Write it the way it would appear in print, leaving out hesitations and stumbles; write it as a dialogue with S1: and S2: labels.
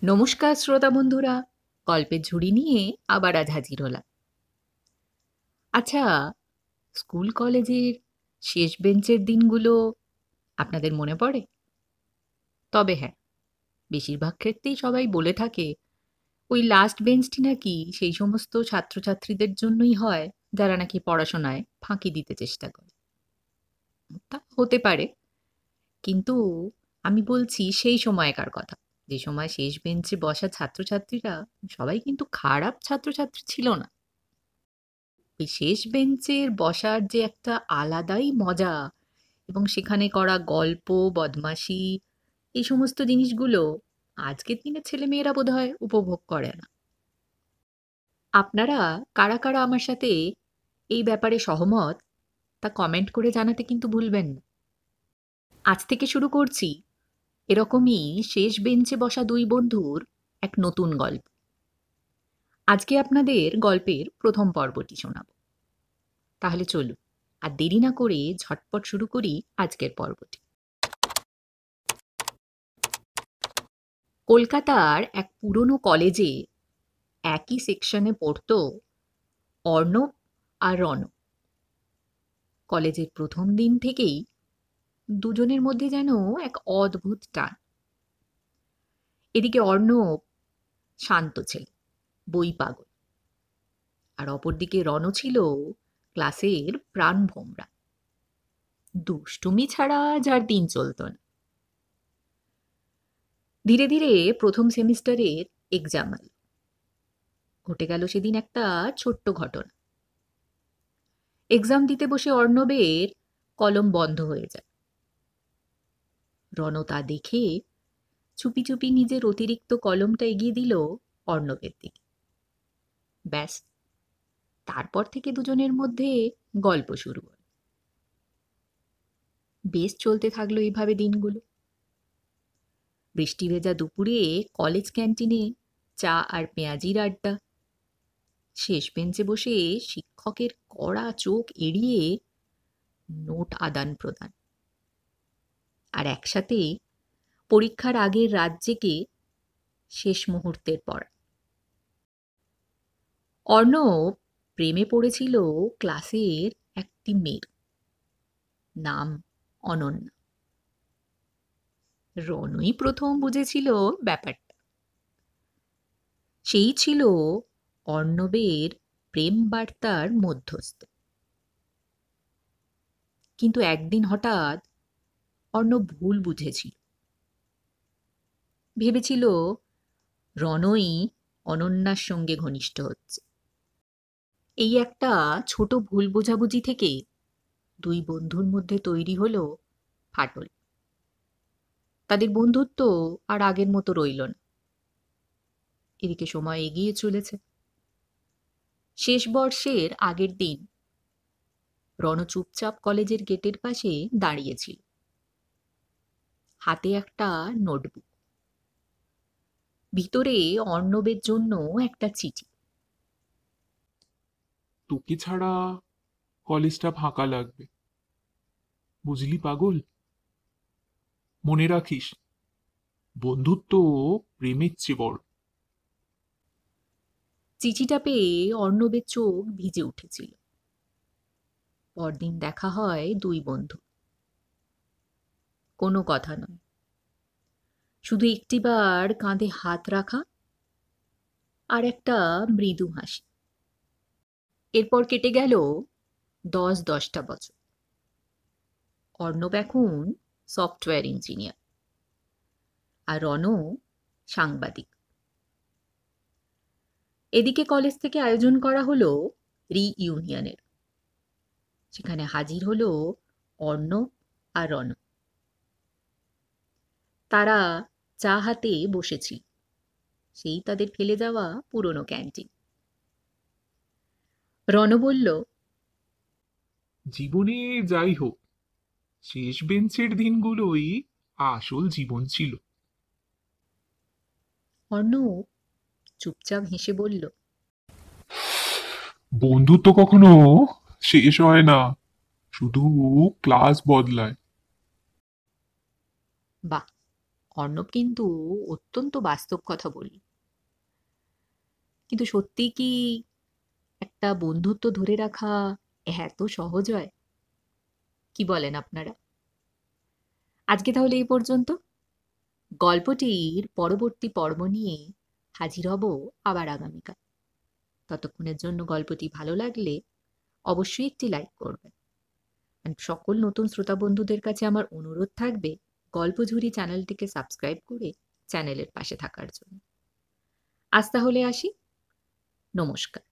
S1: নমস্কার শ্রোতা বন্ধুরা, গল্পের ঝুড়ি নিয়ে আবার আজ হাজির হলাম। আচ্ছা, স্কুল কলেজের শেষ বেঞ্চের দিনগুলো আপনাদের মনে পড়ে? তবে হ্যাঁ, বেশিরভাগ ক্ষেত্রেই সবাই বলে থাকে ওই লাস্ট বেঞ্চটি নাকি সেই সমস্ত ছাত্রছাত্রীদের জন্যই হয় যারা নাকি পড়াশোনায় ফাঁকি দিতে চেষ্টা করে। তা হতে পারে, কিন্তু আমি বলছি সেই সময়কার কথা, যে সময় শেষ বেঞ্চে বসা ছাত্রছাত্রীরা সবাই কিন্তু খারাপ ছাত্রছাত্রী ছিল না। ওই শেষ বেঞ্চের বসার যে একটা আলাদাই মজা, এবং সেখানে করা গল্প, বদমাশি, এই সমস্ত জিনিসগুলো আজকের দিনের ছেলেমেয়েরা বোধহয় উপভোগ করে না। আপনারা কারা কারা আমার সাথে এই ব্যাপারে সহমত, তা কমেন্ট করে জানাতে কিন্তু ভুলবেন না। আজ থেকে শুরু করছি এরকমই শেষ বেঞ্চে বসা দুই বন্ধুর এক নতুন গল্প। আজকে আপনাদের গল্পের প্রথম পর্বটি শোনাব। তাহলে চলুন, আর দেরি না করে ঝটপট শুরু করি আজকের পর্বটি। কলকাতার এক পুরনো কলেজে একই সেকশনে পড়তো অর্ণব আর রণব। কলেজের প্রথম দিন থেকেই দুজনের মধ্যে যেন এক অদ্ভুত টান। এদিকে অর্ণব শান্ত ছেলে, বই পাগল, আর অপরদিকে রণ ছিল ক্লাসের প্রাণভোমরা, দুষ্টুমি ছাড়া যার দিন চলত না। ধীরে ধীরে প্রথম সেমিস্টারের এক্সাম এলো। ঘটে গেল সেদিন একটা ছোট্ট ঘটনা। এক্সাম দিতে বসে অর্ণবের কলম বন্ধ হয়ে যায়। রণ তা দেখে চুপি চুপি নিজের অতিরিক্ত কলমটা এগিয়ে দিল অর্ণবের দিকে। ব্যাস, তারপর থেকে দুজনের মধ্যে গল্প শুরু হল। বেশ চলতে থাকলো এইভাবে দিনগুলো। বৃষ্টি ভেজা দুপুরে কলেজ ক্যান্টিনে চা আর পেঁয়াজির আড্ডা, শেষ বেঞ্চে বসে শিক্ষকের কড়া চোখ এড়িয়ে নোট আদান প্রদান, আর একসাথে পরীক্ষার আগের রাত জেগে শেষ মুহূর্তের পড়া। অর্ণব প্রেমে পড়েছিল ক্লাসের একটি মেয়ের, নাম অনন্যা। রনই প্রথম বুঝেছিল ব্যাপারটা। সেই ছিল অর্ণবের প্রেম বার্তার মধ্যস্থ। কিন্তু একদিন হঠাৎ অর্ণব ভুল বুঝেছিল। ভেবেছিল রনই অনন্যার সঙ্গে ঘনিষ্ঠ হচ্ছে। এই একটা ছোট ভুল বোঝাবুঝি থেকে দুই বন্ধুর মধ্যে তৈরি হলো ফাটল। তাদের বন্ধুত্ব আর আগের মতো রইল না। এদিকে সময় এগিয়ে চলেছে। শেষ বর্ষের আগের দিন রণ চুপচাপ কলেজের গেটের পাশে দাঁড়িয়েছিল, হাতে একটা নোটবুক, ভিতরে অর্ণবের জন্য একটা চিঠি।
S2: তোকে ছাড়া কলেজটা ফাঁকা লাগবে, বুঝলি পাগল। মনে রাখিস, বন্ধুত্ব প্রেমের চেয়ে বড়।
S1: চিঠিটা পেয়ে অর্ণবের চোখ ভিজে উঠেছিল। পরদিন দেখা হয় দুই বন্ধু। কোনো কথা নয়, শুধু একটিবার কাঁধে হাত রাখা আর একটা মৃদু হাসি। এরপর কেটে গেল 10-10টা বছর। অর্ণব এখন সফটওয়্যার ইঞ্জিনিয়ার, আর রণ সাংবাদিক। এদিকে কলেজ থেকে আয়োজন করা হলো রিইউনিয়নের। সেখানে হাজির হলো অর্ণব আর রণ। তারা চা হাতে বসেছিল সেই তাদের ফেলে যাওয়া পুরনো ক্যান্টিন। রণ বলল,
S2: জীবনে যাই হোক, শেষ বেঞ্চের দিনগুলোই আসল জীবন ছিল।
S1: অর্ণব চুপচাপ হেসে বলল,
S2: বন্ধুত্ব কখনো শেষ হয় না, শুধু ক্লাস বদলায়।
S1: বাহ, অর্ণব কিন্তু অত্যন্ত বাস্তব কথা বলি, কিন্তু সত্যি কি একটা বন্ধুত্ব ধরে রাখা এত সহজ হয়? কি বলেন আপনারা? আজকে তাহলে এই পর্যন্ত। গল্পটির পরবর্তী পর্ব নিয়ে হাজির হব আবার আগামীকাল। ততক্ষণের জন্য গল্পটি ভালো লাগলে অবশ্যই একটি লাইক করবেন। আর সকল নতুন শ্রোতা বন্ধুদের কাছে আমার অনুরোধ থাকবে গল্পঝুরি চ্যানেলটিকে সাবস্ক্রাইব করে চ্যানেলের পাশে থাকার জন্য। আজ তাহলে আসি। নমস্কার।